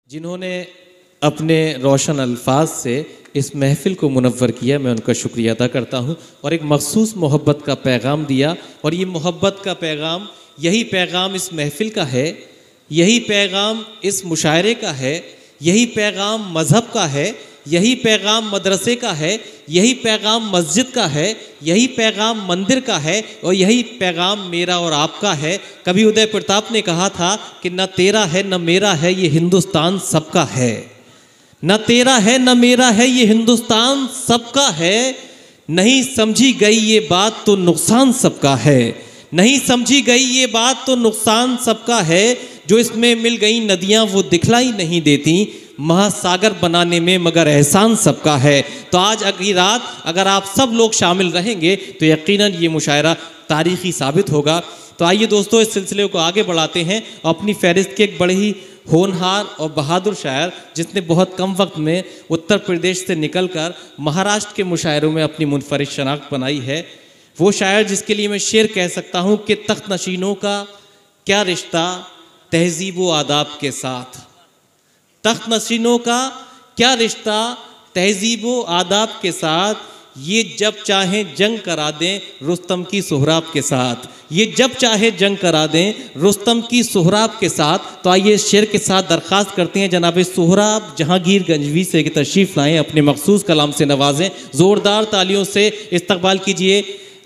जिन्होंने अपने रोशन अल्फाज से इस महफ़िल को मुनव्वर किया, मैं उनका शुक्रिया अदा करता हूँ और एक मखसूस मोहब्बत का पैगाम दिया। और ये मोहब्बत का पैगाम, यही पैगाम इस महफ़िल का है, यही पैगाम इस मुशायरे का है, यही पैगाम मज़हब का है, यही पैगाम मदरसे का है, यही पैगाम मस्जिद का है, यही पैगाम मंदिर का है और यही पैगाम मेरा और आपका है। कभी उदय प्रताप ने कहा था कि न तेरा है न मेरा है, ये हिंदुस्तान सबका है। न तेरा है न मेरा है, ये हिंदुस्तान सबका है। नहीं समझी गई ये बात तो नुकसान सबका है, नहीं समझी गई ये बात तो नुकसान सबका है। जो इसमें मिल गई नदियाँ वो दिखलाई नहीं देती, महासागर बनाने में मगर एहसान सबका है। तो आज अगली रात अगर आप सब लोग शामिल रहेंगे तो यकीनन ये मुशायरा तारीख़ी साबित होगा। तो आइए दोस्तों, इस सिलसिले को आगे बढ़ाते हैं। अपनी फहरिस्त के एक बड़े ही होनहार और बहादुर शायर, जिसने बहुत कम वक्त में उत्तर प्रदेश से निकलकर महाराष्ट्र के मुशायरों में अपनी मुनफरिद शनाख्त बनाई है, वो शायर जिसके लिए मैं शेर कह सकता हूँ कि तख्त नशीनों का क्या रिश्ता तहजीब व आदाब के साथ, तख्त नशीनों का क्या रिश्ता तहजीब व आदाब के साथ, ये जब चाहें जंग करा दें रुस्तम की सोहराब के साथ, ये जब चाहे जंग करा दें रुस्तम की सोहराब के साथ। तो आइए इस शेर के साथ दरख्वास्त करते हैं जनाब सोहराब जहांगीर गंजवी से कि तशरीफ़ लाएँ, अपने मखसूस कलाम से नवाजें। ज़ोरदार तालियों से इस्तकबाल कीजिए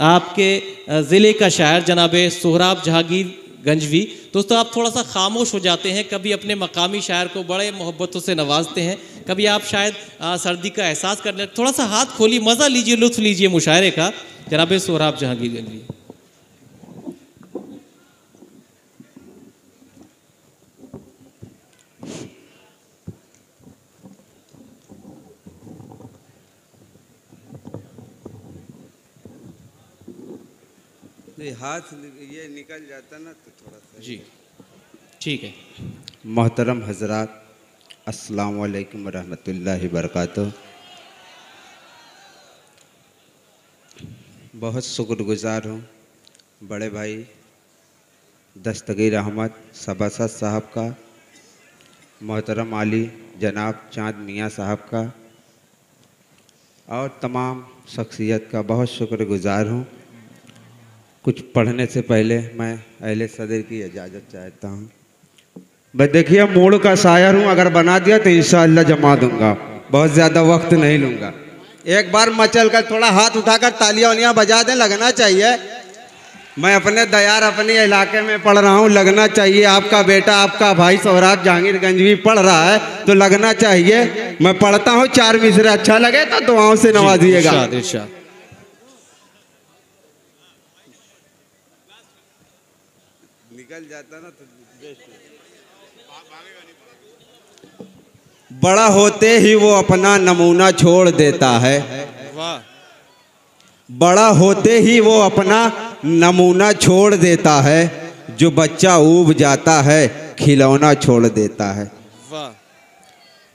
आपके ज़िले का शायर जनाब सोहराब जहांगीर गंजवी। दोस्तों, आप थोड़ा सा खामोश हो जाते हैं, कभी अपने मकामी शायर को बड़े मोहब्बतों से नवाजते हैं, कभी आप शायद सर्दी का एहसास कर लें। थोड़ा सा हाथ खोलिए, मज़ा लीजिए, लुत्फ़ लीजिए मुशायरे का। जनाब सोहराब जहांगीर गंजवी। हाथ ये निकल जाता ना तो थोड़ा सा जी ठीक है। मोहतरम हजरात, अस्सलाम वालेकुम रहमतुल्लाहि बरकातुहू। बहुत शुक्रगुजार हूँ बड़े भाई दस्तगीर अहमद सभासद साहब का, मोहतरम आली जनाब चाँद मियाँ साहब का और तमाम शख्सियत का बहुत शुक्रगुजार हूँ। कुछ पढ़ने से पहले मैं अहले सदर की इजाज़त चाहता हूँ। बस देखिए, मूड का शायर हूँ, अगर बना दिया तो इंशाअल्लाह जमा दूंगा, बहुत ज़्यादा वक्त नहीं लूँगा। एक बार मचल कर थोड़ा हाथ उठाकर तालियां वालियाँ बजा दें, लगना चाहिए। मैं अपने दयार अपने इलाके में पढ़ रहा हूँ, लगना चाहिए। आपका बेटा आपका भाई सोहराब जहांगीर गंजवी पढ़ रहा है तो लगना चाहिए। मैं पढ़ता हूँ, 4 मिसरे अच्छा लगे तो दुआओं से नवाजिएगा। निकल जाता ना तो बड़ा होते ही वो अपना नमूना छोड़ देता है, बड़ा होते ही वो अपना नमूना छोड़ देता है, जो बच्चा ऊब जाता है खिलौना छोड़ देता है।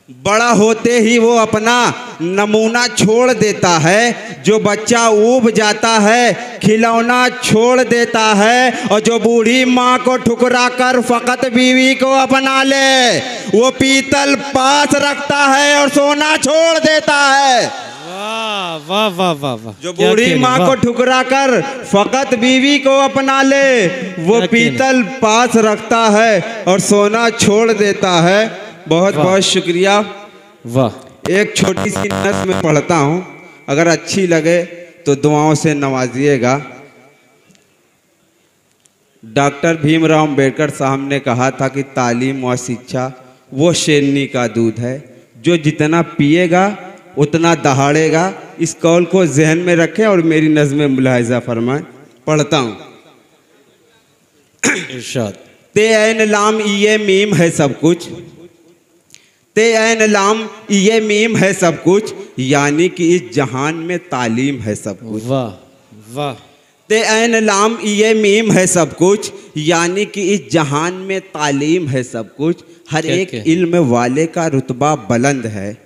बड़ा होते ही वो अपना नमूना छोड़ देता है, जो बच्चा ऊब जाता है खिलौना छोड़ देता है। और जो बूढ़ी माँ को ठुकरा कर फकत बीवी को अपना ले, वो पीतल पास रखता है और सोना छोड़ देता है। वाह वाह वाह वाह वाह। जो बूढ़ी माँ को ठुकरा कर फकत बीवी को अपना ले, वो पीतल पास रखता है और सोना छोड़ देता है। बहुत बहुत शुक्रिया। वाह। एक छोटी सी नज़्म में पढ़ता हूँ, अगर अच्छी लगे तो दुआओं से नवाजिएगा। डॉक्टर भीमराव अम्बेडकर साहब ने कहा था कि तालीम व शिक्षा वो शेरनी का दूध है, जो जितना पिएगा उतना दहाड़ेगा। इस कौल को जहन में रखें और मेरी नज़्म में मुलाहिजा फरमाएं। पढ़ता हूँ। इरशाद। ते ऐन लाम ये मीम है सब कुछ, ते ऐन लाम ये मीम है सब कुछ, यानी कि इस जहान में तालीम है सब कुछ। वाह वाह। ते ऐन लाम ये मीम है सब कुछ, यानी कि इस जहान में तालीम है सब कुछ। हर एक इल्म वाले का रुतबा बुलंद है,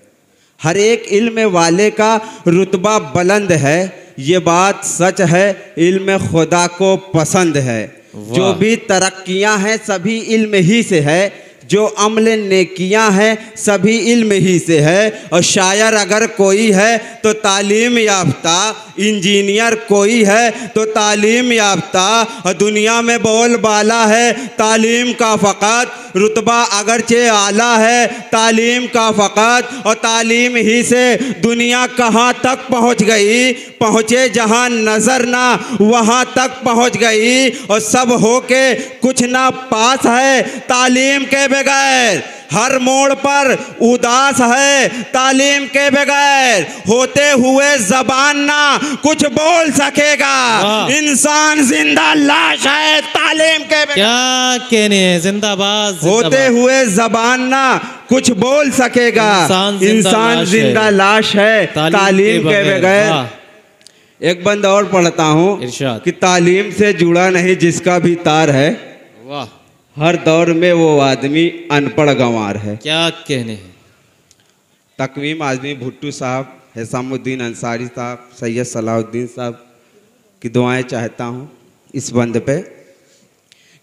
हर एक इल्म वाले का रुतबा बुलंद है। ये बात सच है, इल्म खुदा को पसंद है। जो भी तरक्कियां हैं सभी इल्म ही से है, जो अमल नेकियां हैं सभी इल्म ही से है। और शायर अगर कोई है तो तालीम याफ्ता, इंजीनियर कोई है तो तालीम याफ्ता। और दुनिया में बोलबाला है तालीम का फ़कत, रुतबा अगरचे आला है तालीम का फ़कत। और तालीम ही से दुनिया कहाँ तक पहुँच गई, पहुँचे जहाँ नज़र ना वहाँ तक पहुँच गई। और सब हो के कुछ ना पास है तालीम के बगैर, हर मोड़ पर उदास है तालीम के बगैर। होते हुए ज़बान ना कुछ बोल सकेगा, इंसान जिंदा लाश है तालीम के बगैर। क्या कहने हैं, जिंदाबाद। होते हुए ज़बान ना कुछ बोल सकेगा, इंसान जिंदा लाश है तालीम के बगैर। एक बंद और पढ़ता हूँ कि तालीम से जुड़ा नहीं जिसका भी तार है, वाह, हर दौर में वो आदमी अनपढ़ गंवार है। क्या कहने हैं। तकवीम आज़मी भुट्टो साहब, हिसामुद्दीन अंसारी साहब, सैयद सलाहुद्दीन साहब की दुआएं चाहता हूँ इस बंद पे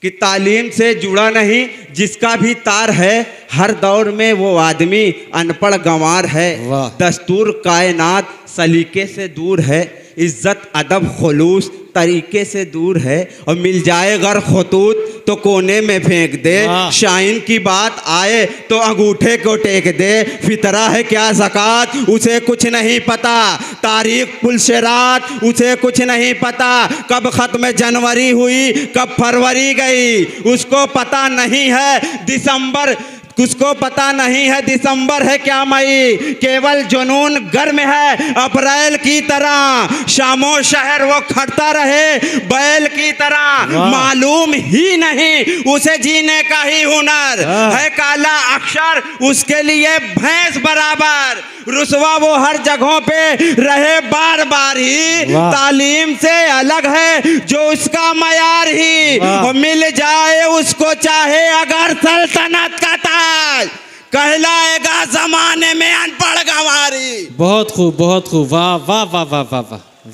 कि तालीम से जुड़ा नहीं जिसका भी तार है, हर दौर में वो आदमी अनपढ़ गंवार है। दस्तूर कायनात सलीके से दूर है, इज्जत अदब खुलूस तरीके से दूर है। और मिल जाए गर खतूत तो कोने में फेंक दे, शाइन की बात आए तो अंगूठे को टेक दे। फितरा है क्या ज़कात उसे कुछ नहीं पता, तारीख पुलशरात उसे कुछ नहीं पता। कब ख़त्म जनवरी हुई कब फरवरी गई उसको पता नहीं है, दिसंबर उसको पता नहीं है दिसंबर है क्या मई। केवल जुनून गर्म है अप्रैल की तरह, शामो शहर वो खड़ता रहे बैल की तरह। मालूम ही नहीं उसे जीने का ही हुनर है, काला अक्षर उसके लिए भैंस बराबर। रुसवा वो हर जगहों पे रहे बार बार ही, तालीम से अलग है जो उसका मयार ही। और मिल जाए उसको चाहे अगर सल्तनत का ताज, कहलाएगा जमाने में अनपढ़ गंवारी। बहुत खूब, बहुत खूब, वाह वाह वाह वाह वाह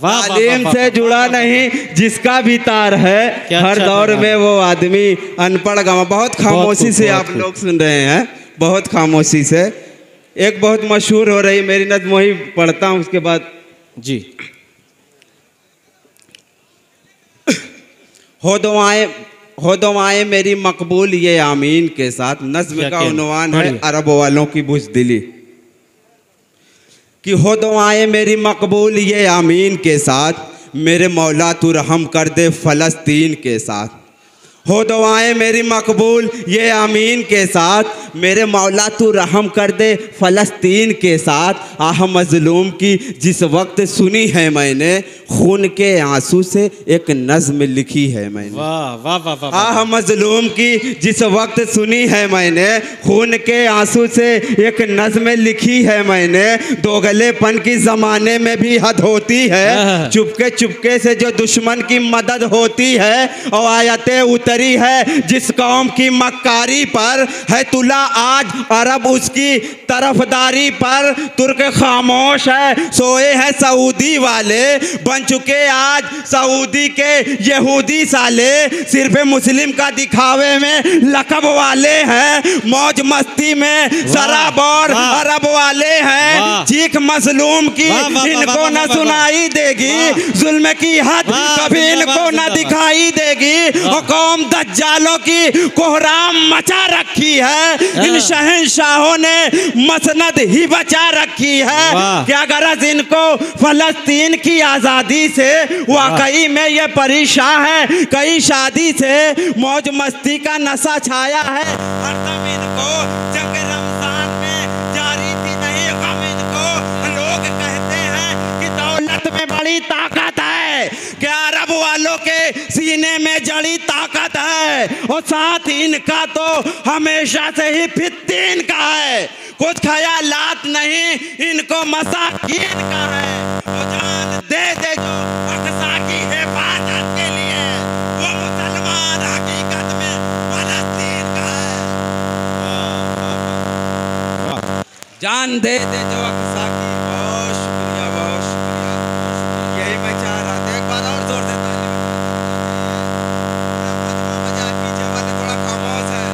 वाह। तालीम से जुड़ा नहीं जिसका भी तार है, हर दौर में वो आदमी अनपढ़ गंवार। बहुत खामोशी से आप लोग सुन रहे हैं, बहुत खामोशी से। एक बहुत मशहूर हो रही मेरी नज़्म वही पढ़ता हूँ उसके बाद जी। हो दुआएं मेरी मकबूल ये आमीन के साथ। नज़्म का उन्वान है अरब वालों की बुज़दिली कि हो दुआएं मेरी मकबूल ये आमीन के साथ, मेरे मौला तू रहम कर दे फ़लस्तीन के साथ। हो दुआएं मेरी मकबूल ये आमीन के साथ, मेरे मौला तू रहम कर दे फ़लस्तीन के साथ। आह मज़लूम की जिस वक्त सुनी है मैंने, खून के आंसू से एक नज़्म लिखी है मैंने। वाह वाह वाह वाह। आह मज़लूम की जिस वक्त सुनी है मैंने, खून के आंसू से एक नज़्म लिखी है मैंने। दोगलेपन की ज़माने में भी हद होती है, चुपके चुपके से जो दुश्मन की मदद होती है। और आयतें उतरी है जिस कौम की मक्कारी पर, है तुला आज अरब उसकी तरफदारी पर। तुर्क खामोश है सोए हैं सऊदी वाले, बन चुके आज सऊदी के यहूदी साले। सिर्फ मुस्लिम का दिखावे में लकब वाले हैं, मौज मस्ती में शराब और अरब वाले हैं। चीख मजलूम की इनको न सुनाई देगी, जुल्म की हद कभी इनको न दिखाई देगी। और कौम दज्जालों की कोहराम मचा रखी है, इन शहंशाहों ने मसनद ही बचा रखी है। क्या गरज इनको फलस्तीन की आज़ादी से, वाकई में ये परेशान है कई शादी से। मौज मस्ती का नशा छाया है हरदम इनको, जब रमजान में जारी थी नहीं गम इनको। लोग कहते हैं कि दौलत में बड़ी ताकत है, क्या अरब वालों के सीने में जड़ी ताकत है। और साथ इनका तो हमेशा से ही फित्तीन का है, कुछ ख्यालात नहीं इनको मसाकीन का है। वो जान दे दे जो अक़सा की हिफाजत के लिए, वो मुसलमान हकीकत में फ़लस्तीन का है। जान दे दे जो अक़सा की। बहुत शुक्रिया, बहुत शुक्रिया। यही मैं चाह रहा था, एक बार और जोर से ताली बजा। पीछे वाले थोड़ा खामोश है।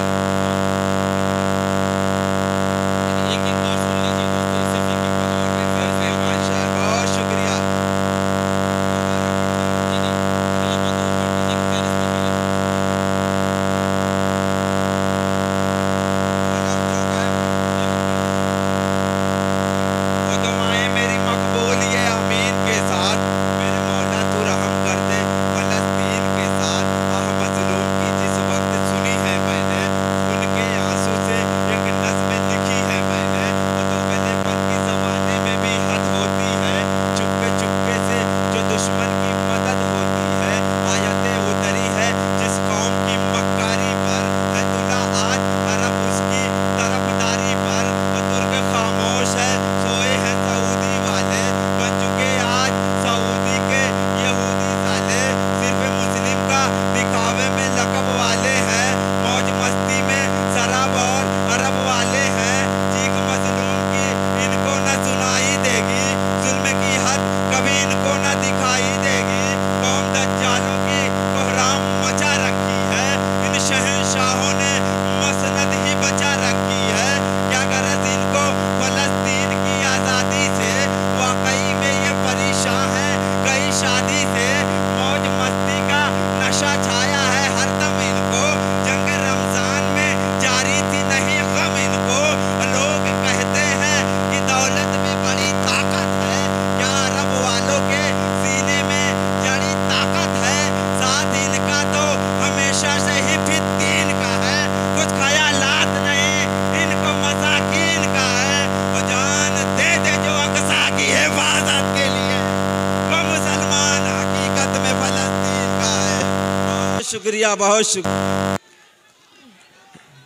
शुक्रिया, बहुत शुक्रिया,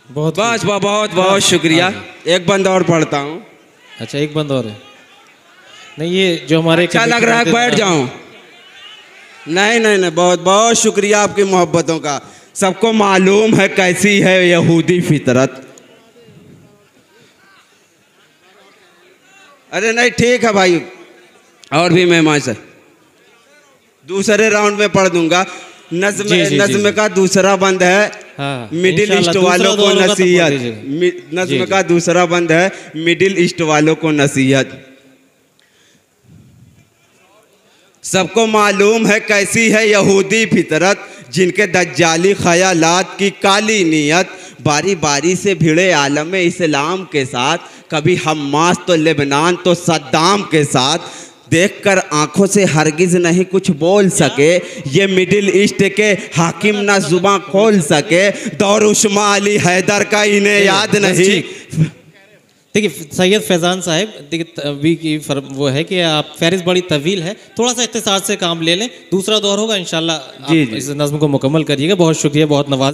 बहुत बस बहुत बहुत शुक्रिया। एक बंद और पढ़ता हूँ। अच्छा, एक बंद और है। नहीं, ये जो हमारे अच्छा लग रहा है, बैठ जाऊं? नहीं नहीं नहीं, बहुत बहुत शुक्रिया आपकी मोहब्बतों का। सबको मालूम है कैसी है यहूदी फितरत। अरे नहीं, ठीक है भाई, और भी मेहमान से दूसरे राउंड में पढ़ दूंगा। नज्म का दूसरा बंद है, हाँ, मिडिल ईस्ट वालों को नसीहत। नज्म का दूसरा बंद है, मिडिल ईस्ट वालों को नसीहत। सबको मालूम है कैसी है यहूदी फितरत, जिनके दज्जाली ख्यालात की काली नीयत बारी बारी से भिड़े आलम इस्लाम के साथ, कभी हम्मास तो लेबनान तो सद्दाम के साथ, देखकर आंखों से हरगिज नहीं कुछ बोल सके, ये मिडिल ईस्ट के हाकिम ना जुबान खोल सके, दौर उस्मा अली हैदर का इन्हें याद नहीं। देखिए सैयद फैज़ान साहब, देखिए अभी की वो है कि आप फहरिस्त बड़ी तवील है, थोड़ा सा इख्तिसार से काम ले लें, दूसरा दौर होगा इंशाल्लाह। आप इस नज़्म को मुकम्मल करिएगा। बहुत शुक्रिया, बहुत नवाज।